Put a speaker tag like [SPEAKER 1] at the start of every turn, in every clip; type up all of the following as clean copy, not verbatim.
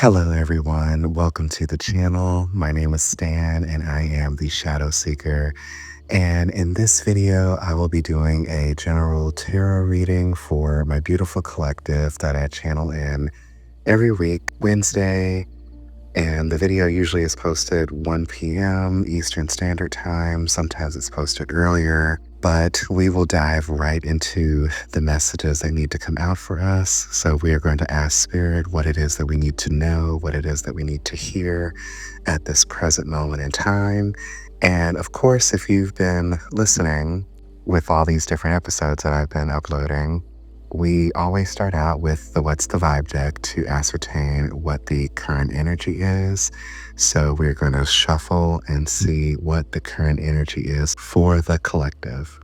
[SPEAKER 1] Hello, everyone. Welcome to the channel. My name is Stan, and I am the Shadow Seeker. And in this video, I will be doing a general tarot reading for my beautiful collective that I channel in every week, Wednesday. And the video usually is posted 1 p.m. Eastern Standard Time. Sometimes it's posted earlier, but we will dive right into the messages that need to come out for us. So we are going to ask Spirit what it is that we need to know, what it is that we need to hear at this present moment in time. And of course, if you've been listening with all these different episodes that I've been uploading, we always start out with the What's the Vibe deck to ascertain what the current energy is. So we're going to shuffle and see what the current energy is for the collective.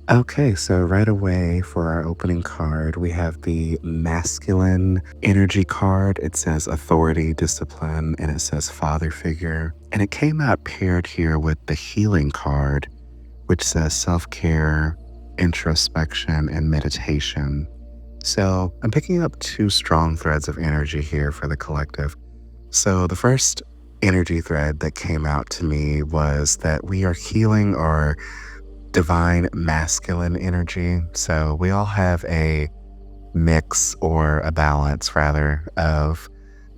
[SPEAKER 1] Okay, so right away for our opening card, we have the masculine energy card. It says authority, discipline, and it says father figure. And it came out paired here with the healing card, which says self-care, introspection, and meditation. So I'm picking up two strong threads of energy here for the collective. So the first energy thread that came out to me was that we are healing our divine masculine energy. So we all have a mix or a balance rather of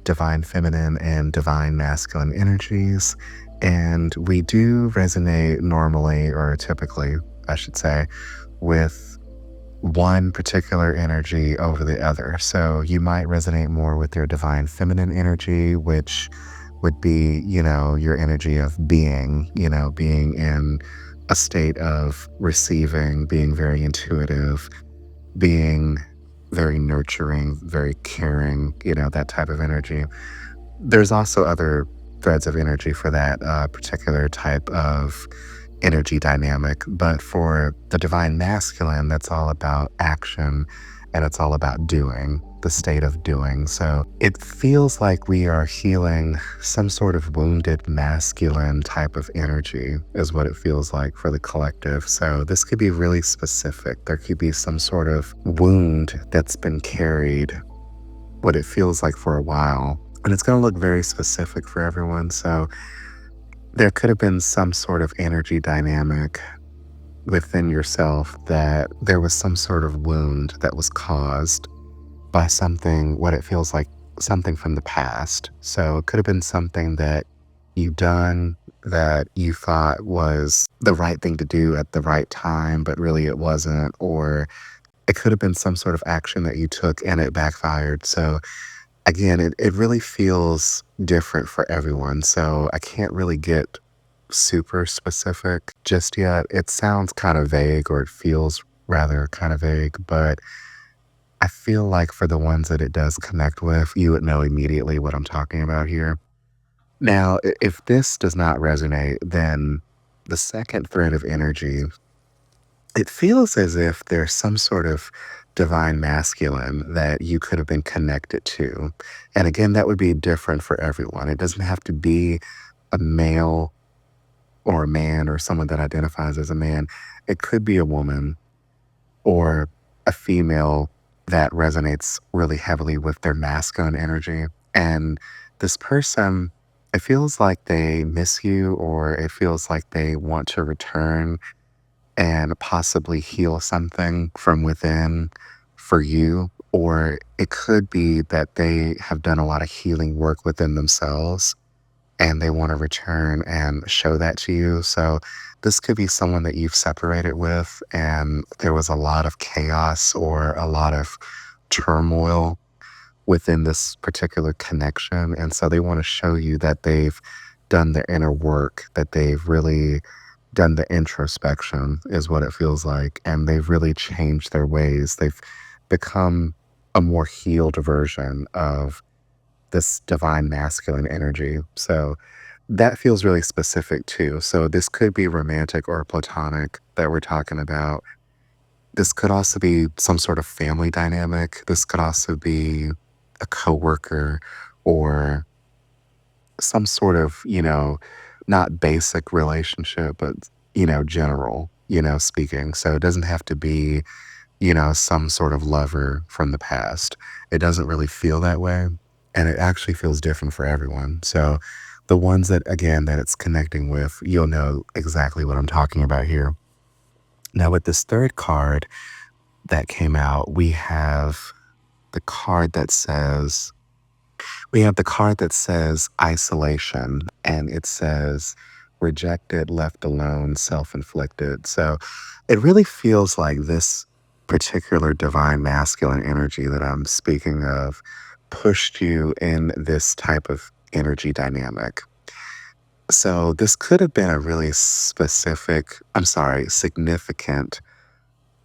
[SPEAKER 1] divine feminine and divine masculine energies. And we do resonate normally, or typically, I should say, with one particular energy over the other. So you might resonate more with your divine feminine energy, which would be, your energy of being, being in a state of receiving, being very intuitive, being very nurturing, very caring, that type of energy. There's also other threads of energy for that particular type of energy dynamic. But for the divine masculine, that's all about action and it's all about doing, the state of doing. So it feels like we are healing some sort of wounded masculine type of energy, is what it feels like for the collective. So this could be really specific. There could be some sort of wound that's been carried, what it feels like for a while. And it's going to look very specific for everyone. So there could have been some sort of energy dynamic within yourself that there was some sort of wound that was caused by something, what it feels like something from the past. So it could have been something that you've done that you thought was the right thing to do at the right time, but really it wasn't. Or it could have been some sort of action that you took and it backfired. So again, it really feels different for everyone. So I can't really get super specific just yet. It sounds kind of vague, or it feels rather kind of vague, but I feel like for the ones that it does connect with, you would know immediately what I'm talking about here. Now, if this does not resonate, then the second thread of energy, it feels as if there's some sort of divine masculine that you could have been connected to. And again, that would be different for everyone. It doesn't have to be a male or a man or someone that identifies as a man. It could be a woman or a female that resonates really heavily with their masculine energy. And this person, it feels like they miss you, or it feels like they want to return and possibly heal something from within for you. Or it could be that they have done a lot of healing work within themselves and they want to return and show that to you. So this could be someone that you've separated with and there was a lot of chaos or a lot of turmoil within this particular connection. And so they want to show you that they've done their inner work, that they've really done the introspection, is what it feels like. And they've really changed their ways. They've become a more healed version of this divine masculine energy. So that feels really specific too. So this could be romantic or platonic that we're talking about. This could also be some sort of family dynamic. This could also be a coworker or some sort of, not basic relationship, but, general, speaking. So it doesn't have to be, some sort of lover from the past. It doesn't really feel that way. and it actually feels different for everyone. So the ones that, again, that it's connecting with, you'll know exactly what I'm talking about here. Now, with this third card that came out, the card that says, we have the card that says isolation, and it says rejected, left alone, self inflicted. So it really feels like this particular divine masculine energy that I'm speaking of pushed you in this type of energy dynamic. So this could have been a really significant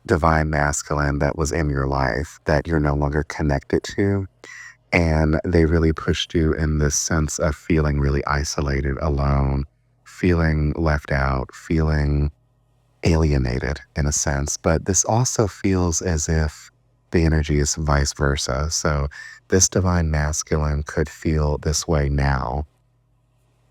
[SPEAKER 1] divine masculine that was in your life that you're no longer connected to. And they really pushed you in this sense of feeling really isolated, alone, feeling left out, feeling alienated in a sense. But this also feels as if the energy is vice versa. So this divine masculine could feel this way now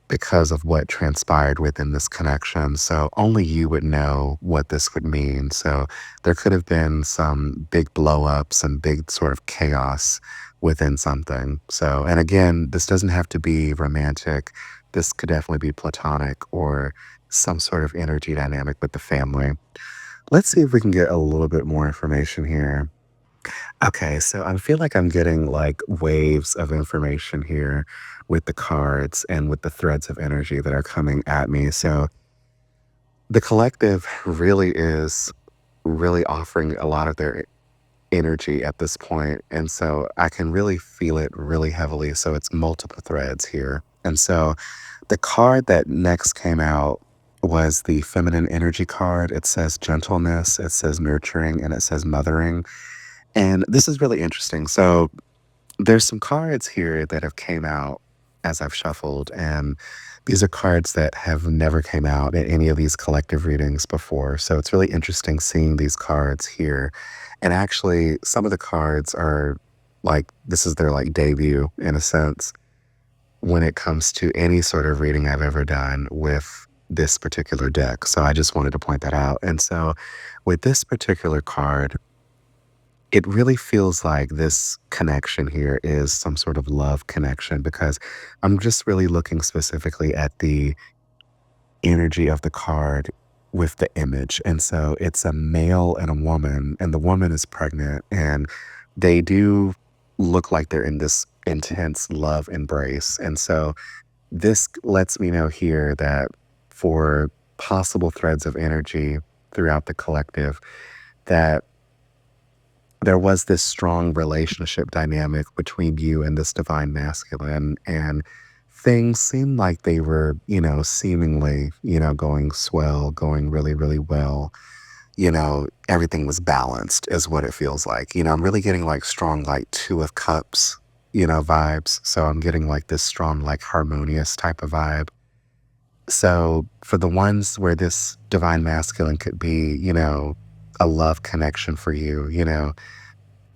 [SPEAKER 1] because of what transpired within this connection. So only you would know what this would mean. So there could have been some big blow up, some big sort of chaos within something. So, and again, this doesn't have to be romantic. This could definitely be platonic or some sort of energy dynamic with the family. Let's see if we can get a little bit more information here. Okay, so I feel like I'm getting like waves of information here with the cards and with the threads of energy that are coming at me. So the collective really is really offering a lot of their energy at this point. And so I can really feel it really heavily. So it's multiple threads here. And so the card that next came out was the feminine energy card. It says gentleness, it says nurturing, and it says mothering. And this is really interesting. So there's some cards here that have came out as I've shuffled, and these are cards that have never came out in any of these collective readings before. So it's really interesting seeing these cards here. And actually, some of the cards are like this is their like debut in a sense when it comes to any sort of reading I've ever done with this particular deck. So I just wanted to point that out. And so with this particular card, it really feels like this connection here is some sort of love connection because I'm just really looking specifically at the energy of the card with the image. And so it's a male and a woman, and the woman is pregnant, and they do look like they're in this intense love embrace. And so this lets me know here that for possible threads of energy throughout the collective, that there was this strong relationship dynamic between you and this divine masculine, and things seemed like they were, seemingly, going swell, going really, really well. Everything was balanced is what it feels like. I'm really getting like strong like two of cups, vibes. So I'm getting like this strong like harmonious type of vibe. So for the ones where this divine masculine could be, a love connection for you,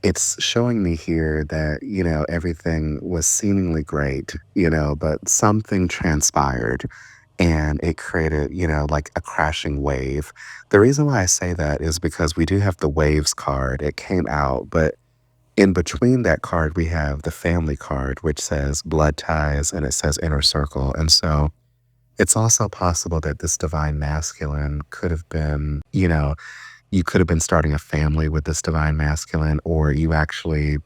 [SPEAKER 1] it's showing me here that, everything was seemingly great, but something transpired and it created, like a crashing wave. The reason why I say that is because we do have the waves card. It came out, but in between that card, we have the family card, which says blood ties and it says inner circle. And so it's also possible that this divine masculine could have been, you could have been starting a family with this divine masculine, or you actually,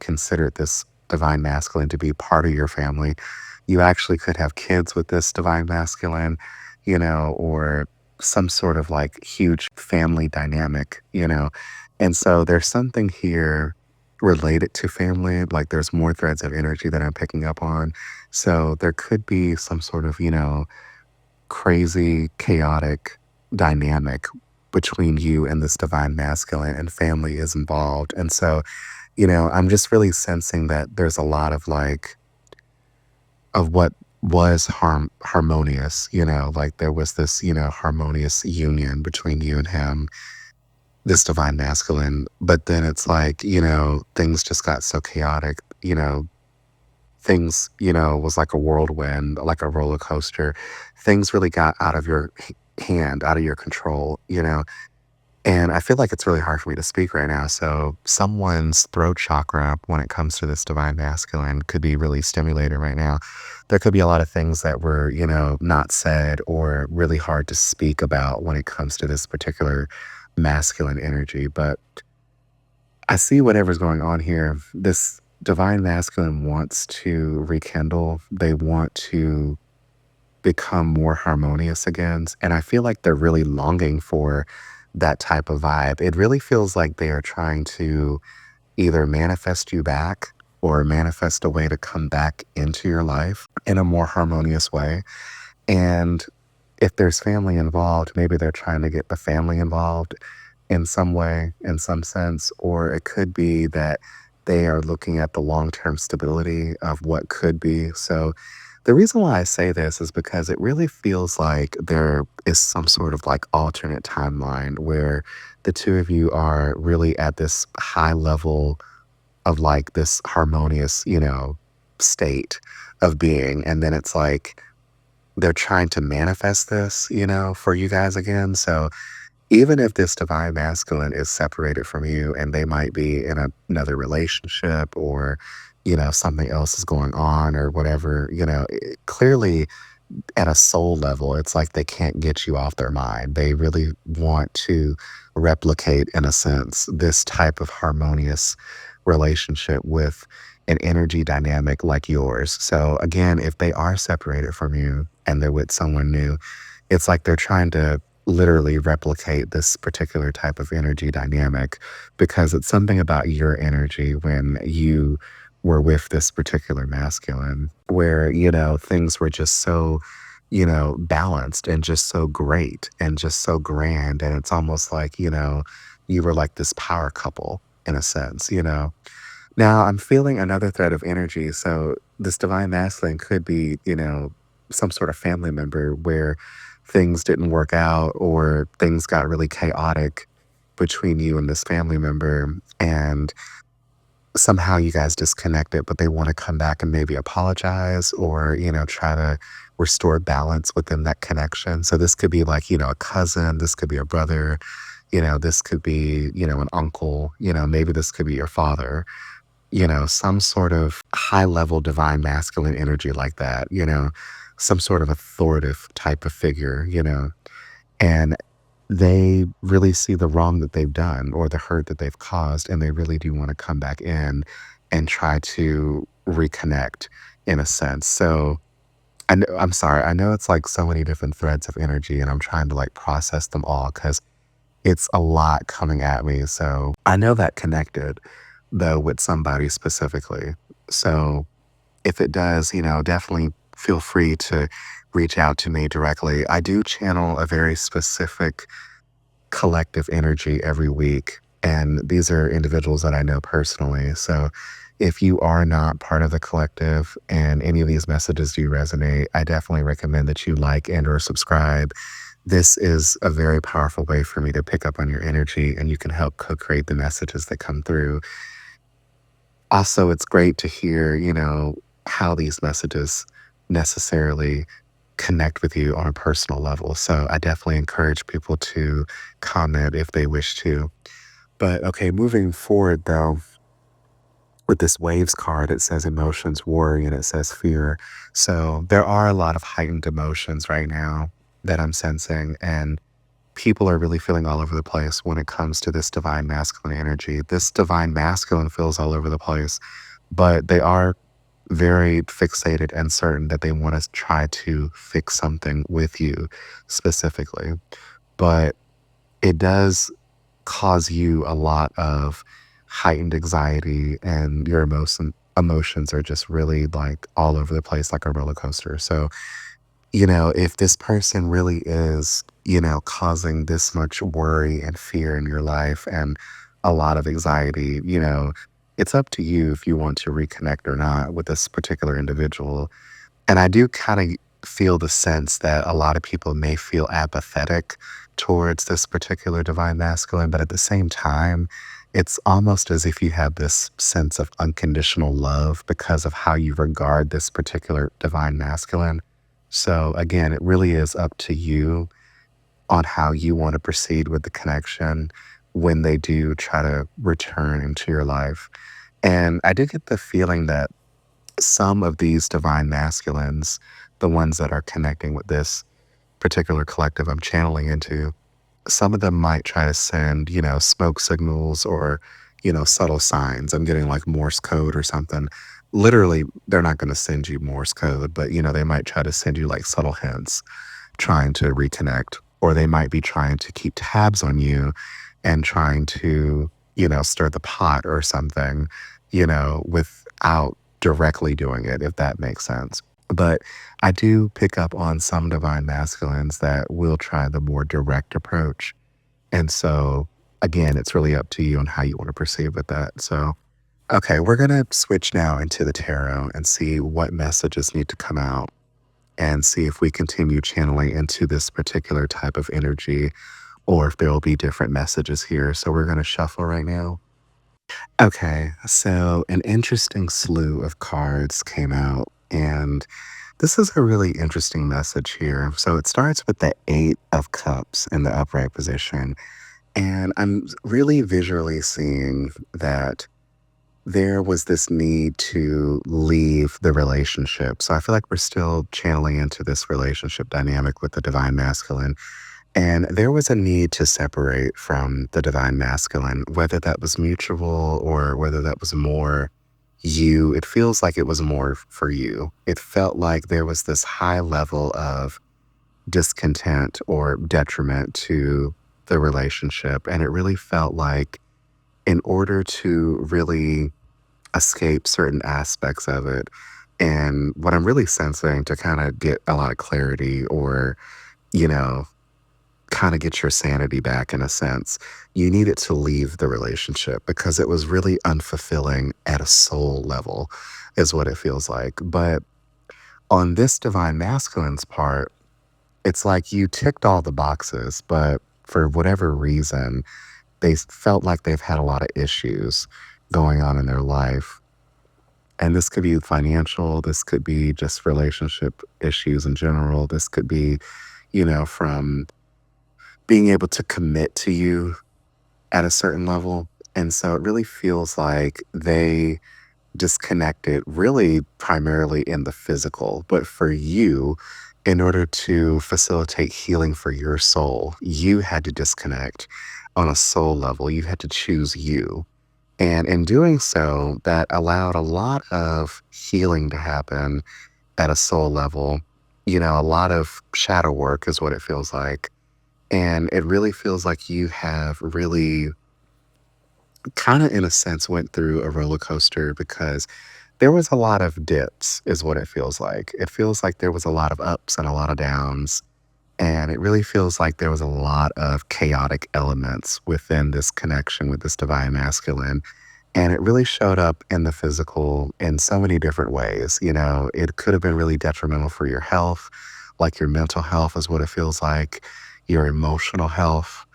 [SPEAKER 1] considered this divine masculine to be part of your family. You actually could have kids with this divine masculine, or some sort of like huge family dynamic, And so there's something here related to family. Like there's more threads of energy that I'm picking up on. So there could be some sort of, crazy, chaotic dynamic between you and this divine masculine, and family is involved. And so, I'm just really sensing that there's a lot of like, of what was harmonious, like there was this, harmonious union between you and him, this divine masculine. But then it's like, things just got so chaotic, things, was like a whirlwind, like a roller coaster. Things really got out of your hand, out of your control, And I feel like it's really hard for me to speak right now. So, someone's throat chakra, when it comes to this divine masculine, could be really stimulated right now. There could be a lot of things that were, not said or really hard to speak about when it comes to this particular masculine energy. But I see whatever's going on here. This divine masculine wants to rekindle, they want to become more harmonious again. And I feel like they're really longing for that type of vibe. It really feels like they are trying to either manifest you back or manifest a way to come back into your life in a more harmonious way. And if there's family involved, maybe they're trying to get the family involved in some way, in some sense, or it could be that they are looking at the long term stability of what could be. So, the reason why I say this is because it really feels like there is some sort of like alternate timeline where the two of you are really at this high level of like this harmonious, state of being. And then it's like, they're trying to manifest this, for you guys again. So even if this divine masculine is separated from you and they might be in another relationship or, something else is going on or whatever, clearly at a soul level, it's like they can't get you off their mind. They really want to replicate, in a sense, this type of harmonious relationship with an energy dynamic like yours. So, again, if they are separated from you and they're with someone new, it's like they're trying to literally replicate this particular type of energy dynamic because it's something about your energy when you were with this particular masculine where, things were just so, balanced and just so great and just so grand. And it's almost like, you were like this power couple in a sense. Now I'm feeling another thread of energy. So this divine masculine could be, some sort of family member where things didn't work out or things got really chaotic between you and this family member. And somehow you guys disconnected, but they want to come back and maybe apologize or, try to restore balance within that connection. So this could be like, a cousin, this could be a brother, this could be, an uncle, maybe this could be your father, some sort of high level divine masculine energy like that, some sort of authoritative type of figure, and they really see the wrong that they've done or the hurt that they've caused, and they really do want to come back in and try to reconnect in a sense. So I'm sorry. I know it's like so many different threads of energy, and I'm trying to like process them all because it's a lot coming at me. So I know that connected though with somebody specifically. So if it does, definitely feel free to reach out to me directly. I do channel a very specific collective energy every week. And these are individuals that I know personally. So if you are not part of the collective and any of these messages do resonate, I definitely recommend that you like and or subscribe. This is a very powerful way for me to pick up on your energy and you can help co-create the messages that come through. Also, it's great to hear, how these messages necessarily connect with you on a personal level. So I definitely encourage people to comment if they wish to. But okay, moving forward though, with this waves card, it says emotions, worry, and it says fear. So there are a lot of heightened emotions right now that I'm sensing. And people are really feeling all over the place when it comes to this divine masculine energy. This divine masculine feels all over the place, but they are very fixated and certain that they want to try to fix something with you specifically. But it does cause you a lot of heightened anxiety and your emotions are just really like all over the place like a roller coaster. So if this person really is, causing this much worry and fear in your life and a lot of anxiety, it's up to you if you want to reconnect or not with this particular individual. And I do kind of feel the sense that a lot of people may feel apathetic towards this particular divine masculine, but at the same time, it's almost as if you have this sense of unconditional love because of how you regard this particular divine masculine. So again, it really is up to you on how you want to proceed with the connection when they do try to return into your life. And I do get the feeling that some of these divine masculines, the ones that are connecting with this particular collective I'm channeling into, some of them might try to send, smoke signals or, subtle signs. I'm getting like Morse code or something. Literally, they're not going to send you Morse code, but, they might try to send you like subtle hints trying to reconnect, or they might be trying to keep tabs on you and trying to, stir the pot or something, without directly doing it, if that makes sense. But I do pick up on some divine masculines that will try the more direct approach. And so, again, it's really up to you on how you want to proceed with that. So, okay, we're going to switch now into the tarot and see what messages need to come out and see if we continue channeling into this particular type of energy or if there will be different messages here. So we're going to shuffle right now. Okay, so an interesting slew of cards came out, and this is a really interesting message here. So it starts with the Eight of Cups in the upright position, and I'm really visually seeing that there was this need to leave the relationship. So I feel like we're still channeling into this relationship dynamic with the divine masculine. And there was a need to separate from the divine masculine, whether that was mutual or whether that was more you. It feels like it was more for you. It felt like there was this high level of discontent or detriment to the relationship. And it really felt like, in order to really escape certain aspects of it, and what I'm really sensing to kind of get a lot of clarity or, you know, kind of get your sanity back in a sense, you needed to leave the relationship because it was really unfulfilling at a soul level, is what it feels like. But on this divine masculine's part, it's like you ticked all the boxes, but for whatever reason, felt like they've had a lot of issues going on in their life. And this could be financial, this could be just relationship issues in general. This could be, from being able to commit to you at a certain level. And so it really feels like they disconnected really primarily in the physical. But for you, in order to facilitate healing for your soul, you had to disconnect on a soul level. You had to choose you. And in doing so, that allowed a lot of healing to happen at a soul level. A lot of shadow work is what it feels like. And it really feels like you have really kind of, in a sense, went through a roller coaster because there was a lot of dips, is what it feels like. It feels like there was a lot of ups and a lot of downs. And it really feels like there was a lot of chaotic elements within this connection with this divine masculine. And it really showed up in the physical in so many different ways. It could have been really detrimental for your health, like your mental health is what it feels like, your emotional health,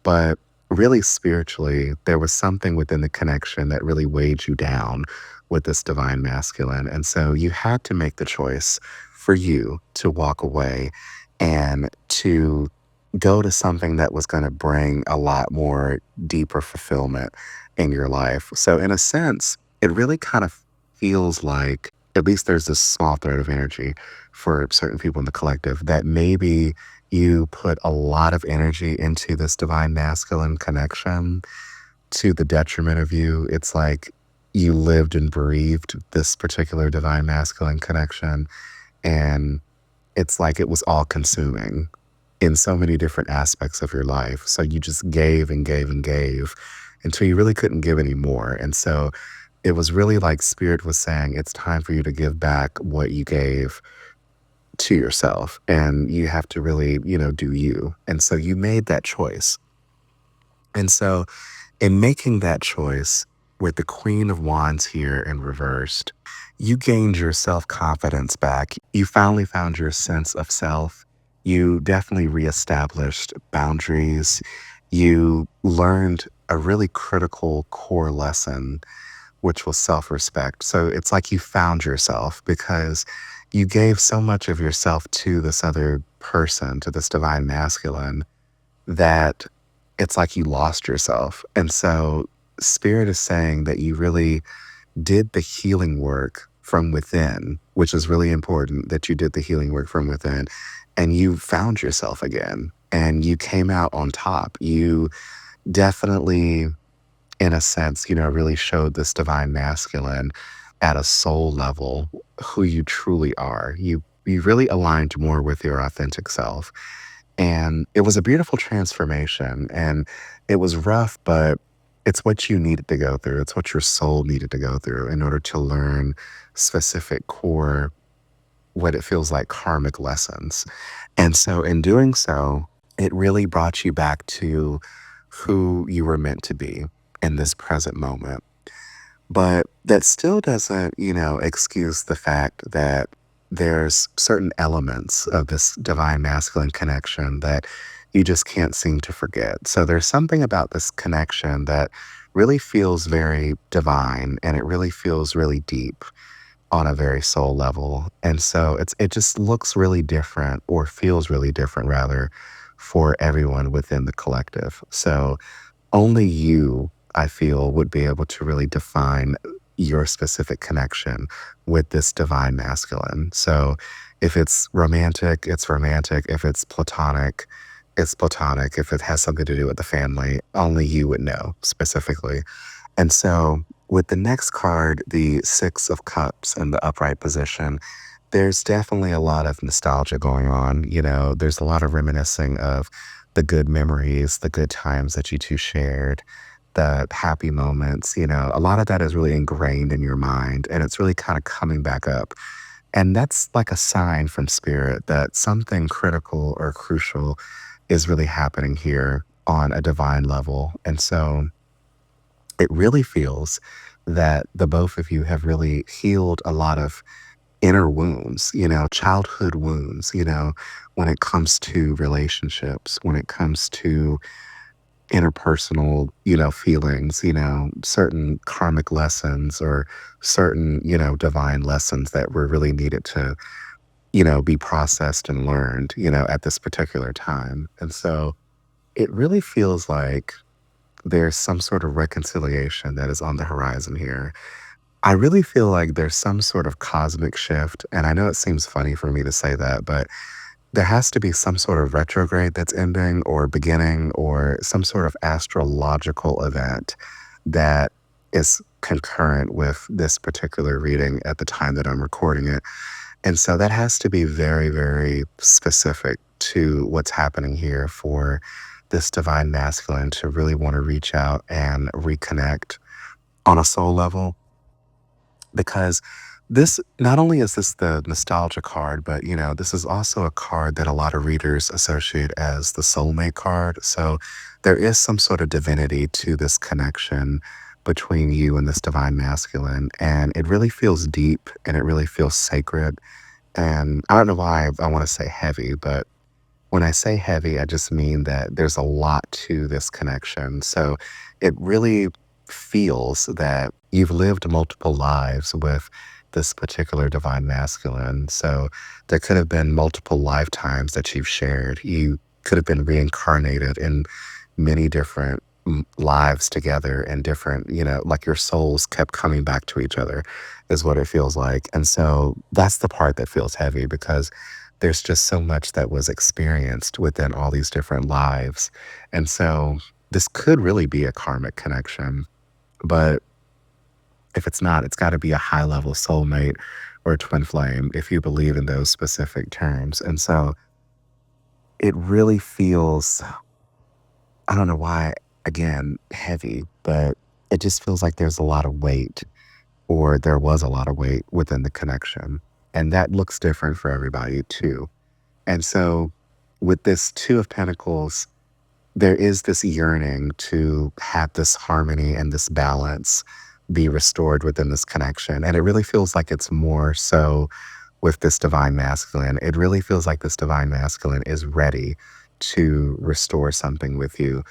[SPEAKER 1] but really spiritually, there was something within the connection that really weighed you down with this divine masculine. And so you had to make the choice for you to walk away and to go to something that was going to bring a lot more deeper fulfillment in your life. So, in a sense, it really kind of feels like, at least there's this small thread of energy for certain people in the collective, that maybe you put a lot of energy into this divine masculine connection to the detriment of you. It's like you lived and breathed this particular divine masculine connection. And it's like it was all consuming in so many different aspects of your life. So you just gave and gave and gave until you really couldn't give anymore. And so it was really like Spirit was saying, it's time for you to give back what you gave to yourself. And you have to really, do you. And so you made that choice. And so in making that choice, with the Queen of Wands here and reversed, you gained your self confidence back. You finally found your sense of self. You definitely reestablished boundaries. You learned a really critical core lesson, which was self respect. So it's like you found yourself because you gave so much of yourself to this other person, to this divine masculine, that it's like you lost yourself. And so spirit is saying that you really did the healing work from within, which is really important that you did the healing work from within and you found yourself again and you came out on top. You definitely, in a sense, really showed this divine masculine at a soul level who you truly are. You really aligned more with your authentic self. And it was a beautiful transformation. And it was rough, but it's what you needed to go through. It's what your soul needed to go through in order to learn specific core, what it feels like karmic lessons. And so, in doing so, it really brought you back to who you were meant to be in this present moment. But that still doesn't, excuse the fact that there's certain elements of this divine masculine connection that you just can't seem to forget. So there's something about this connection that really feels very divine and it really feels really deep on a very soul level. And so it just looks really different or feels really different rather for everyone within the collective. So only you, I feel, would be able to really define your specific connection with this divine masculine. So if it's romantic, it's romantic. If it's platonic, it's platonic. If it has something to do with the family, only you would know specifically. And so with the next card, the Six of Cups in the upright position, there's definitely a lot of nostalgia going on. There's a lot of reminiscing of the good memories, the good times that you two shared, the happy moments. A lot of that is really ingrained in your mind and it's really kind of coming back up. And that's like a sign from spirit that something critical or crucial is really happening here on a divine level. And so it really feels that the both of you have really healed a lot of inner wounds, childhood wounds, when it comes to relationships, when it comes to interpersonal, feelings, certain karmic lessons or certain, divine lessons that were really needed to, be processed and learned, at this particular time. And so it really feels like there's some sort of reconciliation that is on the horizon here. I really feel like there's some sort of cosmic shift. And I know it seems funny for me to say that, but there has to be some sort of retrograde that's ending or beginning or some sort of astrological event that is concurrent with this particular reading at the time that I'm recording it. And so that has to be very, very specific to what's happening here for this divine masculine to really want to reach out and reconnect on a soul level because this not only is this the nostalgia card, but this is also a card that a lot of readers associate as the soulmate card. So there is some sort of divinity to this connection between you and this divine masculine. And it really feels deep and it really feels sacred. And I don't know why I want to say heavy, but when I say heavy, I just mean that there's a lot to this connection. So it really feels that you've lived multiple lives with this particular divine masculine. So there could have been multiple lifetimes that you've shared. You could have been reincarnated in many different lives together and different, like your souls kept coming back to each other, is what it feels like. And so that's the part that feels heavy because there's just so much that was experienced within all these different lives. And so this could really be a karmic connection, but if it's not, it's got to be a high level soulmate or a twin flame if you believe in those specific terms. And so it really feels, I don't know why, again, heavy, but it just feels like there's a lot of weight or there was a lot of weight within the connection. And that looks different for everybody too. And so with this Two of Pentacles, there is this yearning to have this harmony and this balance be restored within this connection. And it really feels like it's more so with this divine masculine. It really feels like this divine masculine is ready to restore something with you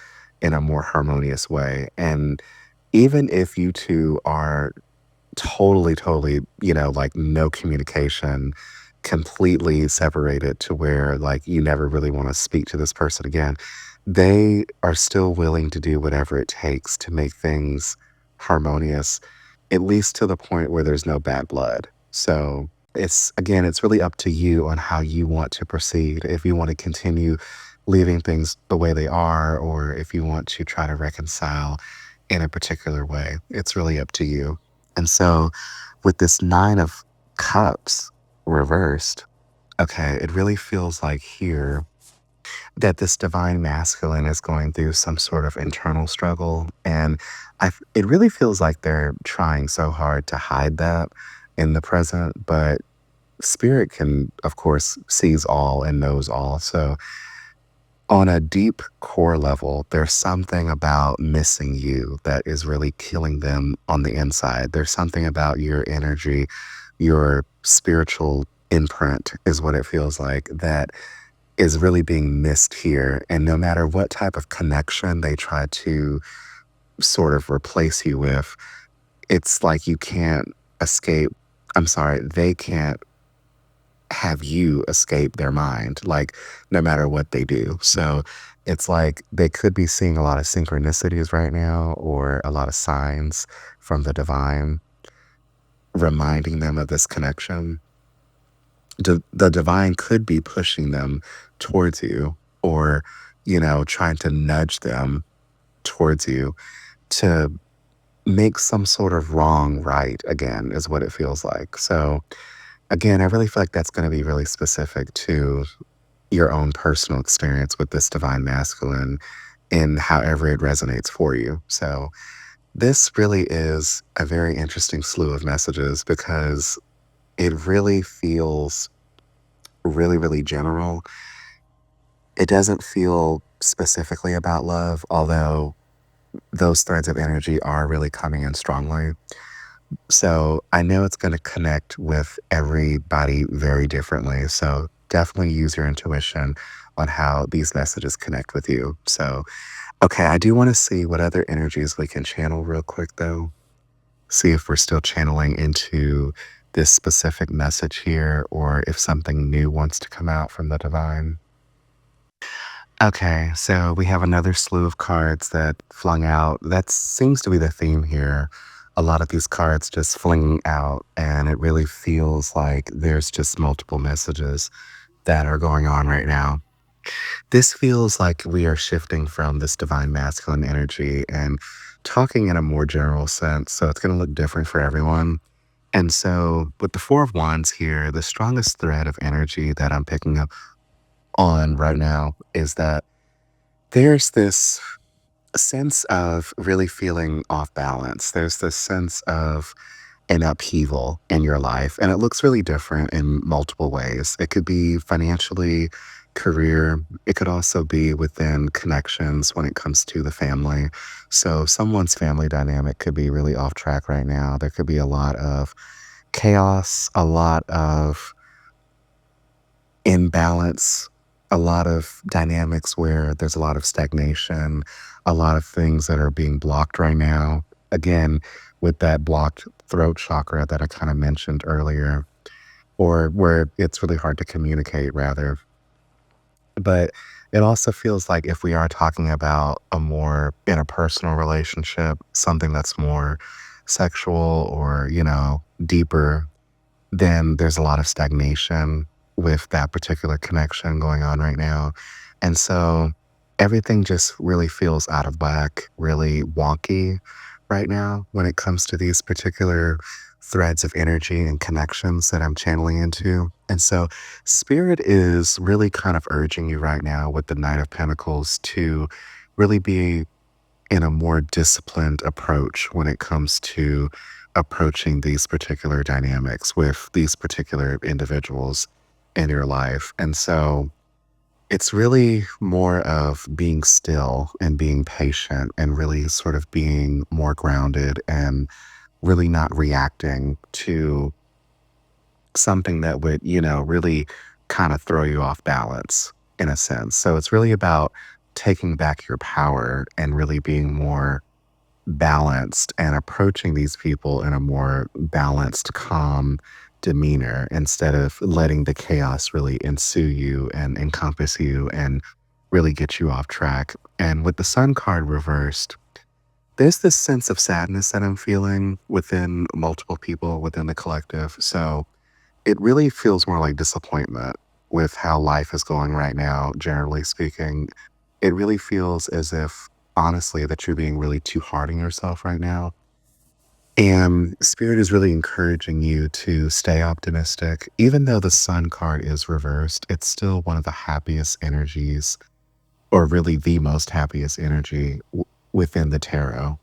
[SPEAKER 1] in a more harmonious way. And even if you two are totally, totally, like no communication completely separated to where like you never really want to speak to this person again, they are still willing to do whatever it takes to make things harmonious, at least to the point where there's no bad blood. So it's again, it's really up to you on how you want to proceed. If you want to continue leaving things the way they are, or if you want to try to reconcile in a particular way, it's really up to you. And so with this Nine of Cups reversed, okay, it really feels like here that this divine masculine is going through some sort of internal struggle. And it really feels like they're trying so hard to hide that in the present. But spirit can, of course, sees all and knows all. So on a deep core level, there's something about missing you that is really killing them on the inside. There's something about your energy, your spiritual imprint is what it feels like that is really being missed here. And no matter what type of connection they try to sort of replace you with, it's like you can't escape. I'm sorry, they can't have you escape their mind, like no matter what they do. So it's like they could be seeing a lot of synchronicities right now or a lot of signs from the divine reminding them of this connection. The divine could be pushing them towards you or, trying to nudge them towards you to make some sort of wrong right again, is what it feels like. So, again, I really feel like that's going to be really specific to your own personal experience with this divine masculine in however it resonates for you. So, this really is a very interesting slew of messages because it really feels really, really general. It doesn't feel specifically about love, although those threads of energy are really coming in strongly. So I know it's going to connect with everybody very differently. So definitely use your intuition on how these messages connect with you. So, okay, I do want to see what other energies we can channel real quick, though. See if we're still channeling into this specific message here or if something new wants to come out from the divine. Okay, so we have another slew of cards that flung out. That seems to be the theme here. A lot of these cards just flinging out, and it really feels like there's just multiple messages that are going on right now. This feels like we are shifting from this divine masculine energy and talking in a more general sense. So it's going to look different for everyone. And so, with the Four of Wands here, the strongest thread of energy that I'm picking up on right now is that there's this sense of really feeling off balance. There's this sense of an upheaval in your life, and it looks really different in multiple ways. It could be financially, career, it could also be within connections when it comes to the family. So, someone's family dynamic could be really off track right now. There could be a lot of chaos, a lot of imbalance, a lot of dynamics where there's a lot of stagnation, a lot of things that are being blocked right now. Again, with that blocked throat chakra that I kind of mentioned earlier, or where it's really hard to communicate, rather. But it also feels like if we are talking about a more interpersonal relationship, something that's more sexual or, deeper, then there's a lot of stagnation with that particular connection going on right now. And so everything just really feels out of whack, really wonky right now when it comes to these particular threads of energy and connections that I'm channeling into. And so spirit is really kind of urging you right now with the Knight of Pentacles to really be in a more disciplined approach when it comes to approaching these particular dynamics with these particular individuals in your life. And so it's really more of being still and being patient and really sort of being more grounded and really not reacting to something that would, really kind of throw you off balance in a sense. So it's really about taking back your power and really being more balanced and approaching these people in a more balanced, calm, demeanor instead of letting the chaos really ensue you and encompass you and really get you off track. And with the sun card reversed, there's this sense of sadness that I'm feeling within multiple people within the collective. So it really feels more like disappointment with how life is going right now, generally speaking. It really feels as if, honestly, that you're being really too hard on yourself right now. And Spirit is really encouraging you to stay optimistic. Even though the Sun card is reversed, it's still one of the happiest energies, or really the most happiest energy within the tarot.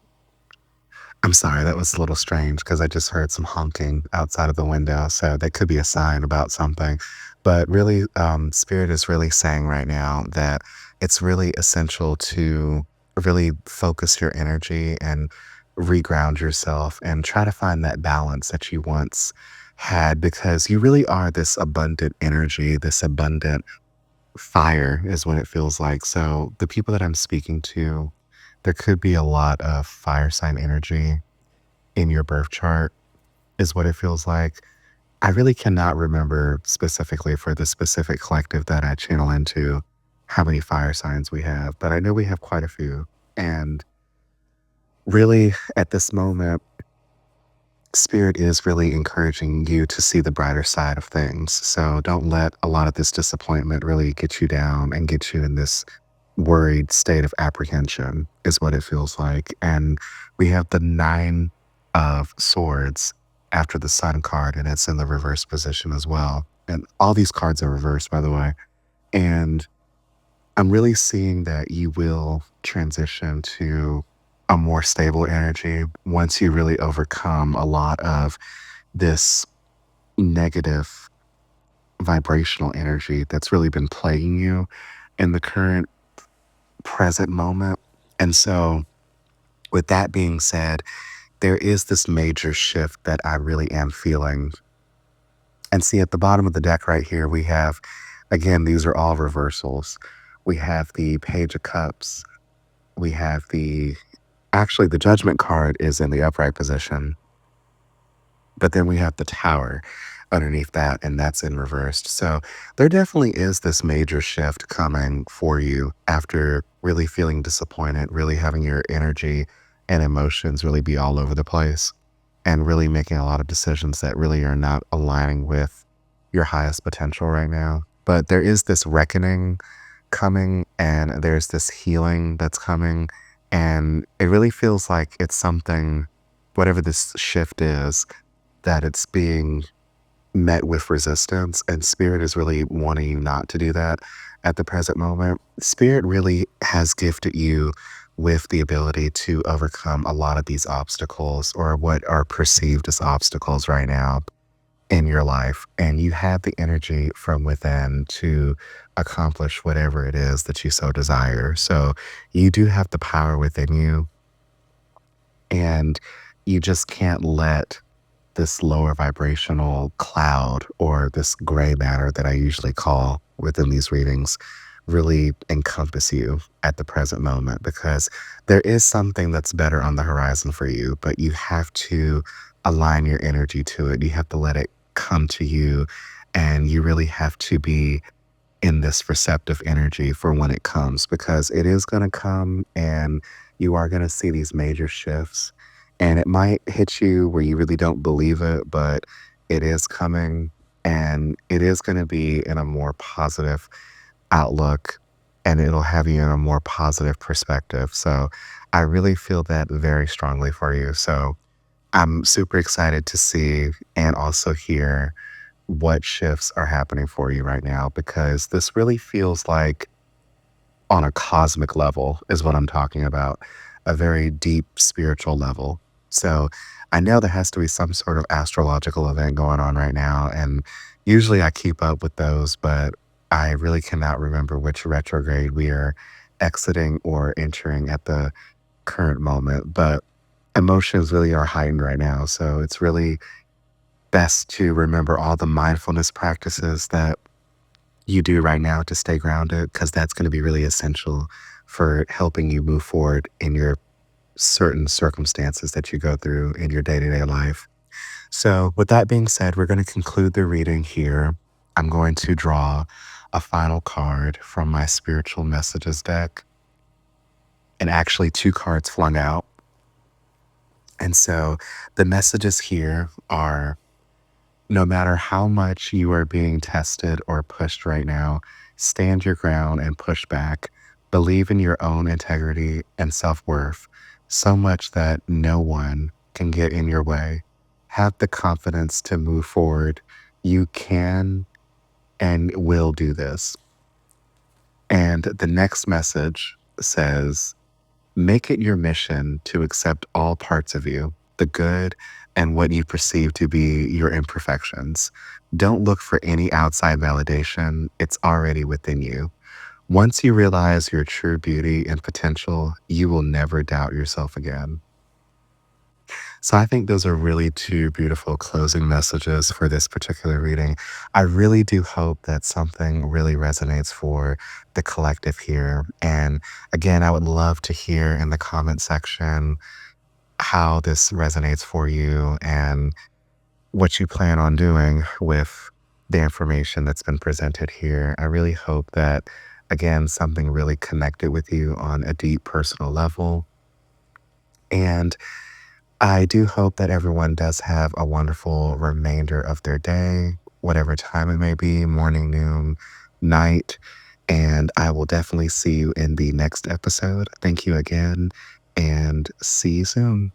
[SPEAKER 1] I'm sorry, that was a little strange because I just heard some honking outside of the window. So that could be a sign about something. But really, Spirit is really saying right now that it's really essential to really focus your energy and reground yourself and try to find that balance that you once had because you really are this abundant energy, this abundant fire is what it feels like. So the people that I'm speaking to, there could be a lot of fire sign energy in your birth chart is what it feels like. I really cannot remember specifically for the specific collective that I channel into how many fire signs we have, but I know we have quite a few. And really, at this moment, Spirit is really encouraging you to see the brighter side of things. So don't let a lot of this disappointment really get you down and get you in this worried state of apprehension, is what it feels like. And we have the Nine of Swords after the Sun card, and it's in the reverse position as well. And all these cards are reversed, by the way. And I'm really seeing that you will transition to a more stable energy once you really overcome a lot of this negative vibrational energy that's really been plaguing you in the current present moment. And so, with that being said, there is this major shift that I really am feeling. And see, at the bottom of the deck right here, we have, again, these are all reversals. We have the Page of Cups. We have actually, the Judgment card is in the upright position. But then we have the Tower underneath that, and that's in reversed. So there definitely is this major shift coming for you after really feeling disappointed, really having your energy and emotions really be all over the place, and really making a lot of decisions that really are not aligning with your highest potential right now. But there is this reckoning coming, and there's this healing that's coming. And it really feels like it's something, whatever this shift is, that it's being met with resistance, and Spirit is really wanting you not to do that at the present moment. Spirit really has gifted you with the ability to overcome a lot of these obstacles, or what are perceived as obstacles right now in your life. And you have the energy from within to accomplish whatever it is that you so desire. So you do have the power within you, and you just can't let this lower vibrational cloud, or this gray matter that I usually call within these readings, really encompass you at the present moment, because there is something that's better on the horizon for you, but you have to align your energy to it. You have to let it come to you, and you really have to be in this receptive energy for when it comes, because it is going to come, and you are going to see these major shifts, and it might hit you where you really don't believe it, but it is coming, and it is going to be in a more positive outlook, and it'll have you in a more positive perspective. So I really feel that very strongly for you. So I'm super excited to see and also hear what shifts are happening for you right now, because this really feels like on a cosmic level is what I'm talking about, a very deep spiritual level. So I know there has to be some sort of astrological event going on right now. And usually I keep up with those, but I really cannot remember which retrograde we are exiting or entering at the current moment. But emotions really are heightened right now. So it's really best to remember all the mindfulness practices that you do right now to stay grounded, because that's going to be really essential for helping you move forward in your certain circumstances that you go through in your day to day life. So, with that being said, we're going to conclude the reading here. I'm going to draw a final card from my spiritual messages deck, and actually two cards flung out. And so the messages here are: no matter how much you are being tested or pushed right now, stand your ground and push back. Believe in your own integrity and self worth so much that no one can get in your way. Have the confidence to move forward. You can and will do this. And the next message says, make it your mission to accept all parts of you, the good and what you perceive to be your imperfections. Don't look for any outside validation, it's already within you. Once you realize your true beauty and potential, you will never doubt yourself again. So I think those are really two beautiful closing messages for this particular reading. I really do hope that something really resonates for the collective here. And again, I would love to hear in the comment section how this resonates for you and what you plan on doing with the information that's been presented here. I really hope that, again, something really connected with you on a deep personal level. And I do hope that everyone does have a wonderful remainder of their day, whatever time it may be, morning, noon, night. And I will definitely see you in the next episode. Thank you again, and see you soon.